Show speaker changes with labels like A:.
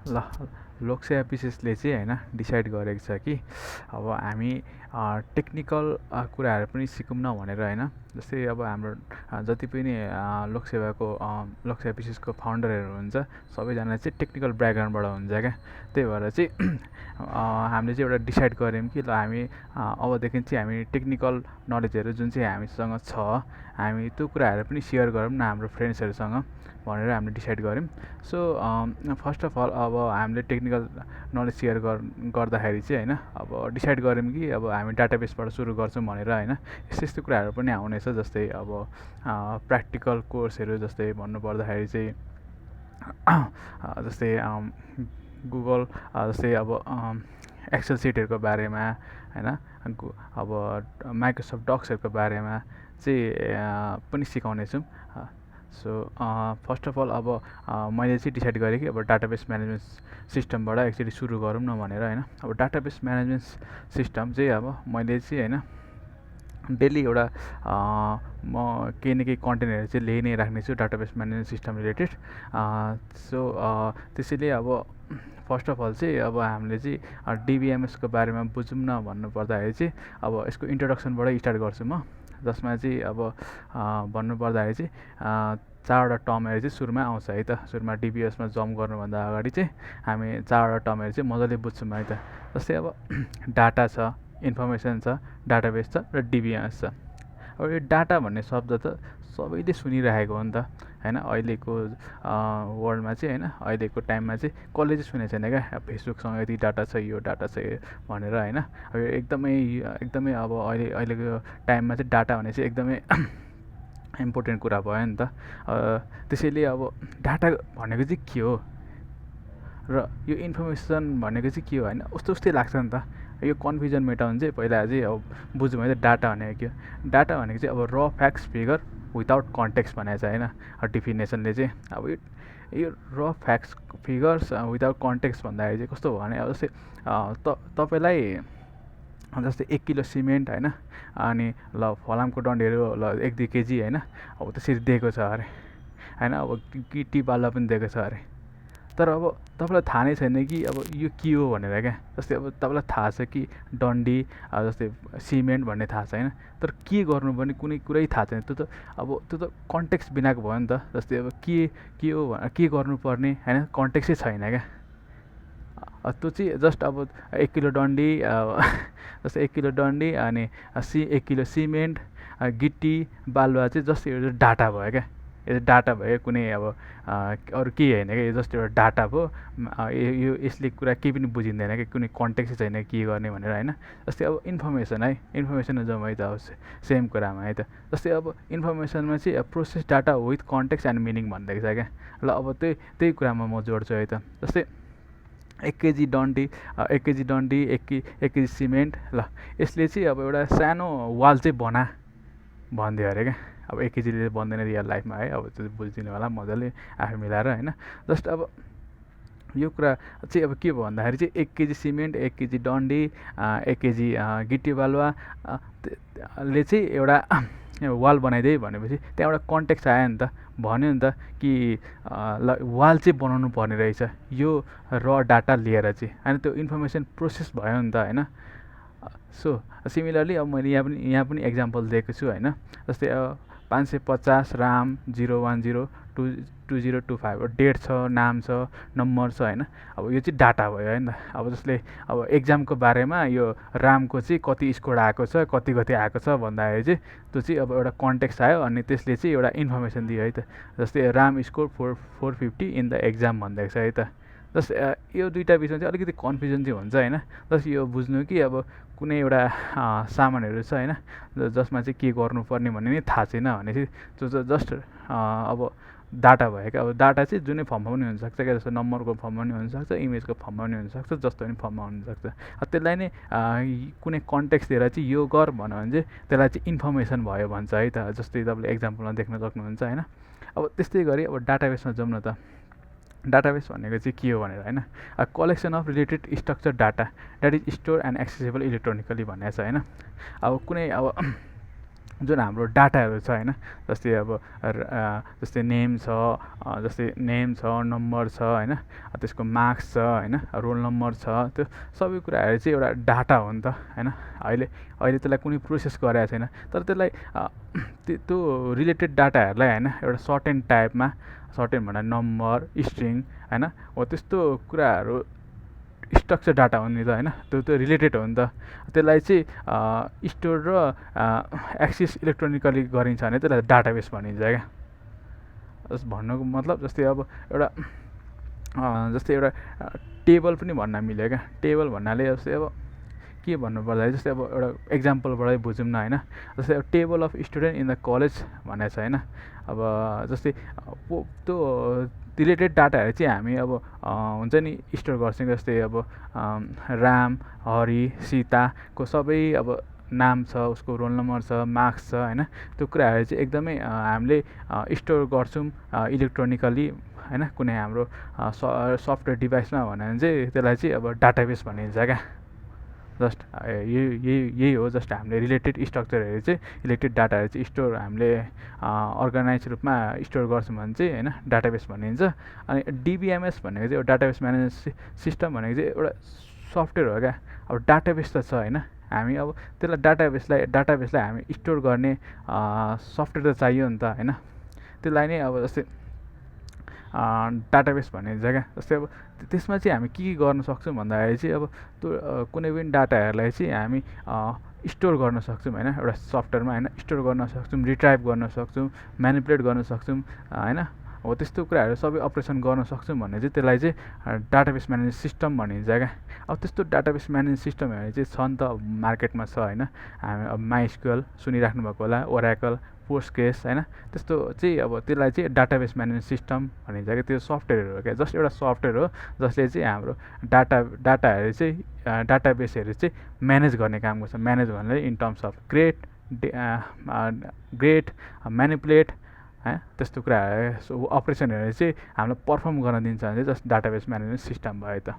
A: ल लोकसेवा विशेषले चाहिँ होइन डिसाइड गरेको छ कि अब हामी टेक्निकल कुराहरू पनि सिकौँ न भनेर होइन। जस्तै अब हाम्रो जति पनि लोकसेवा विशेषको फाउन्डरहरू हुन्छ सबैजना चाहिँ टेक्निकल ब्याकग्राउन्डबाट हुन्छ क्या। त्यही भएर चाहिँ हामीले चाहिँ एउटा डिसाइड गऱ्यौँ कि ल हामी अबदेखि चाहिँ हामी टेक्निकल नलेजहरू जुन चाहिँ हामीसँग छ हामी त्यो कुराहरू पनि सेयर गरौँ न हाम्रो फ्रेन्ड्सहरूसँग भनेर हामीले डिसाइड गऱ्यौँ। सो फर्स्ट अफ अल अब हामीले टेक्निकल नलेज सेयर गर्दाखेरि चाहिँ होइन अब डिसाइड गऱ्यौँ कि अब हामी डाटाबेसबाट सुरु गर्छौँ भनेर होइन। यस्तो यस्तो कुराहरू पनि आउनेछ, जस्तै अब प्र्याक्टिकल कोर्सहरू जस्तै भन्नुपर्दाखेरि चाहिँ जस्तै गुगल जस्तै अब एक्सेल सिटहरूको बारेमा होइन, अब माइक्रोसफ्ट डक्सहरूको बारेमा चाहिँ पनि सिकाउनेछौँ। सो फर्स्ट अफ अल अब मैले चाहिँ डिसाइड गरेँ कि अब डाटाबेस म्यानेजमेन्ट सिस्टमबाट एक्चुअली सुरु गरौँ न भनेर होइन। अब डाटाबेस म्यानेजमेन्ट सिस्टम चाहिँ अब मैले चाहिँ होइन डेली एउटा म केही न केही कन्टेन्टहरू चाहिँ ल्याइ नै राख्नेछु database management system related. So त्यसैले अब फर्स्ट अफ अल चाहिँ अब हामीले चाहिँ डिबिएमएसको बारेमा बुझौँ न भन्नुपर्दाखेरि चाहिँ अब यसको इन्ट्रोडक्सनबाटै स्टार्ट गर्छु म, जसमा चाहिँ अब भन्नुपर्दाखेरि चाहिँ 4वटा टर्महरू चाहिँ सुरुमा आउँछ है त। सुरुमा डिबिएसमा जम्प गर्नुभन्दा अगाडि चाहिँ हामी 4वटा टर्महरू चाहिँ मजाले बुझ्छौँ है त। जस्तै अब डाटा छ, इन्फर्मेसन छ, डाटाबेस छ र डिबिएमएस छ। अब यो डाटा भन्ने शब्द त सबैले सुनिरहेको हो नि त होइन। अहिलेको वर्ल्डमा चाहिँ होइन, अहिलेको टाइममा चाहिँ कसले चाहिँ सुनेको छैन क्या, फेसबुकसँग यति डाटा छ, यो डाटा छ भनेर होइन। अब यो एकदमै अब अहिलेको टाइममा चाहिँ डाटा भने चाहिँ एकदमै इम्पोर्टेन्ट कुरा भयो नि त। त्यसैले अब डाटा भनेको चाहिँ के हो र यो इन्फर्मेसन भनेको चाहिँ के हो होइन, उस्तै उस्तै लाग्छ नि त। यो कन्फ्युजन मेटाउनु चाहिँ पहिला चाहिँ अब बुझौँ है त डाटा भनेको के हो। डाटा भनेको चाहिँ अब र फ्याक्ट्स फिगर विदाउट कन्टेक्स्ट भनेको छ होइन डिफिनेसनले चाहिँ। अब यो र फ्याक्ट्स फिगर्स विदाउट कन्टेक्स्ट भन्दाखेरि चाहिँ कस्तो भयो भने अब जस्तै तपाईँलाई जस्तै 1 किलो सिमेन्ट होइन अनि ल फलामको डन्डीहरू ल 1-2 केजी होइन अब त्यसरी दिएको छ अरे होइन। अब गिटी बालुवा पनि दिएको छ अरे, तर अब तपाईँलाई थाहा नै छैन कि अब यो के हो भनेर क्या। जस्तै अब तपाईँलाई थाहा छ कि डन्डी जस्तै सिमेन्ट भन्ने थाहा छ होइन, तर के गर्नुपर्ने कुनै कुरै थाहा छैन। त्यो त कन्टेक्स्ट बिनाको भयो नि त। जस्तै अब के हो के गर्नुपर्ने होइन, कन्टेक्स्टै छैन क्या। त्यो चाहिँ जस्ट अब 1 किलो डन्डी जस्तै 1 किलो डन्डी अनि 1 किलो सिमेन्ट गिटी बालुवा चाहिँ जस्ट यो डाटा भयो क्या। यो डाटा भयो, कुनै अब अरू केही होइन क्या, यो जस्ट एउटा डाटा भयो। यो यसले कुरा केही पनि बुझिँदैन क्या, कुनै कन्टेक्सै छैन के गर्ने भनेर होइन। जस्तै अब इन्फर्मेसन है, इन्फर्मेसनमा जाउँ है त, अब सेम कुरामा है त। जस्तै अब इन्फर्मेसनमा चाहिँ process data with context and meaning भनिदिएको छ क्या। ल अब त्यही कुरामा म जोड्छु है त। जस्तै 1 केजी डन्डी 1 केजी डन्डी 1 केजी सिमेन्ट, ल यसले चाहिँ अब एउटा सानो वाल चाहिँ भनिदियो अरे क्या। अब 1 केजीले बन्दैन रियल लाइफमा है, अब त्यो बुझिदिनु होला मजाले आफै मिलाएर होइन। जस्ट अब यो कुरा चाहिँ अब के भयो भन्दाखेरि चाहिँ 1 केजी सिमेन्ट 1 केजी डन्डी 1 केजी गिटी बालुवा ले चाहिँ एउटा वाल बनाइदिए भनेपछि त्यहाँ एउटा कन्टेक्स्ट आयो नि त, भन्यो नि त कि ल वाल चाहिँ बनाउनु पर्ने रहेछ यो र डाटा लिएर चाहिँ होइन। त्यो इन्फर्मेसन प्रोसेस भयो नि त होइन। सो सिमिलरली अब मैले यहाँ पनि एक्जाम्पल दिएको छु होइन। जस्तै 550 राम 010-2025 डेट छ, नाम छ, नम्बर छ होइन। अब यो चाहिँ डाटा भयो होइन। अब जसले अब एक्जामको बारेमा यो रामको चाहिँ कति स्कोर आएको छ, कति आएको छ भन्दाखेरि चाहिँ त्यो चाहिँ अब एउटा कन्टेक्स्ट आयो अनि त्यसले चाहिँ एउटा इन्फर्मेसन दियो है त। जस्तै Ram score 450 in the exam भनिदिएको छ है त। जस्तै यो दुईवटा बिचमा चाहिँ अलिकति कन्फ्युजन चाहिँ हुन्छ होइन। जस्तै यो बुझ्नु कि अब कुनै एउटा सामानहरू छ होइन जसमा चाहिँ के गर्नुपर्ने भन्ने नै थाहा छैन भने चाहिँ त्यो चाहिँ जस्ट अब डाटा भयो क्या। अब डाटा चाहिँ जुनै फर्ममा पनि हुनसक्छ क्या, जस्तो नम्बरको फर्ममा पनि हुनसक्छ, इमेजको फर्ममा पनि हुनसक्छ, जस्तो पनि फर्ममा हुनसक्छ। त्यसलाई नै कुनै कन्टेक्स्ट दिएर चाहिँ यो गर भन्यो भने चाहिँ त्यसलाई चाहिँ इन्फर्मेसन भयो भन्छ है त। जस्तै तपाईँले एक्जाम्पलमा देख्न सक्नुहुन्छ होइन। अब त्यस्तै गरी अब डाटाबेसमा जाउँ न त। डाटाबेस भनेको चाहिँ के हो भनेर होइन, collection of related structure data that is store and accessible electronically भनेको छ होइन। अब कुनै अब जुन हाम्रो डाटाहरू छ होइन, जस्तै अब जस्तै नेम छ, जस्तै नेम छ, नम्बर छ होइन, त्यसको मार्क्स छ होइन, रोल नम्बर छ, त्यो सबै कुराहरू चाहिँ एउटा डाटा हो नि त होइन। अहिले अहिले त्यसलाई कुनै प्रोसेस गरेको छैन, तर त्यसलाई त्यो रिलेटेड डाटाहरूलाई होइन एउटा सर्टेन टाइपमा, सर्टेन भन्दा नम्बर, स्ट्रिङ होइन, हो त्यस्तो कुराहरू स्ट्रक्चर डाटा हो नि त होइन, त्यो रिलेटेड हो नि त। त्यसलाई चाहिँ स्टोर र एक्सेस इलेक्ट्रोनिकली गरिन्छ भने त्यसलाई डाटाबेस भनिन्छ क्या। भन्नुको मतलब जस्तै अब एउटा जस्तै एउटा टेबल पनि भन्न मिल्यो क्या। टेबल भन्नाले जस्तै अब के भन्नु पर्दाखेरि जस्तै अब एउटा एक्जाम्पलबाटै बुझौँ न होइन, जस्तै अब table of student in the college भनेको छ होइन। अब जस्तै त्यो रिलेटेड डाटाहरू चाहिँ हामी अब हुन्छ नि स्टोर गर्छौँ, जस्तै अब राम, हरि, सीताको सबै अब नाम छ, उसको रोल नम्बर छ, मार्क्स छ होइन, त्यो कुराहरू चाहिँ एकदमै हामीले स्टोर गर्छौँ इलेक्ट्रोनिकली होइन, कुनै हाम्रो सफ्टवेयर डिभाइसमा भन्यो भने चाहिँ त्यसलाई चाहिँ अब डाटाबेस भनिन्छ क्या। जस्ट यही हो, जस्ट हामीले रिलेटेड स्ट्रक्चरहरू चाहिँ रिलेटेड डाटाहरू चाहिँ स्टोर हामीले अर्गनाइज रूपमा स्टोर गर्छौँ भने चाहिँ होइन डाटाबेस भनिन्छ। अनि डिबिएमएस भनेको चाहिँ एउटा डाटाबेस म्यानेजमेन्ट सिस्टम भनेको चाहिँ एउटा सफ्टवेयर हो क्या। अब डाटाबेस त छ होइन, हामी अब त्यसलाई डाटाबेसलाई हामी स्टोर गर्ने सफ्टवेयर त चाहियो नि त होइन। त्यसलाई नै अब जस्तै डाटाबेस भनिन्छ क्या। जस्तै अब त्यसमा चाहिँ हामी के गर्न सक्छौँ भन्दाखेरि चाहिँ अब त्यो कुनै पनि डाटाहरूलाई चाहिँ हामी स्टोर गर्न सक्छौँ होइन, एउटा सफ्टवेयरमा होइन, स्टोर गर्न सक्छौँ, रिट्राइभ गर्न सक्छौँ, म्यानिपुलेट गर्न सक्छौँ होइन, हो त्यस्तो कुराहरू सबै अपरेसन गर्न सक्छौँ भने चाहिँ त्यसलाई चाहिँ डाटाबेस म्यानेजमेन्ट सिस्टम भनिन्छ क्या। अब त्यस्तो डाटाबेस म्यानेजमेन्ट सिस्टमहरू चाहिँ छ नि त मार्केटमा छ होइन। हामी अब माइस्क्युएल सुनिराख्नु भएको होला, ओराकल, पोस्टग्रेस होइन, त्यस्तो चाहिँ अब त्यसलाई चाहिँ डाटाबेस म्यानेजमेन्ट सिस्टम भनिन्छ क्या। त्यो सफ्टवेयरहरू हो क्या, जस्ट एउटा सफ्टवेयर हो जसले चाहिँ हाम्रो डाटाहरू चाहिँ डाटाबेसहरू चाहिँ म्यानेज गर्ने काम गर्छ। म्यानेज भन्नाले in terms of grade manipulate त्यस्तो कुराहरू अपरेसनहरू चाहिँ हामीलाई पर्फर्म गर्न दिन्छ भने चाहिँ जस्ट डाटाबेस म्यानेजमेन्ट सिस्टम भयो त।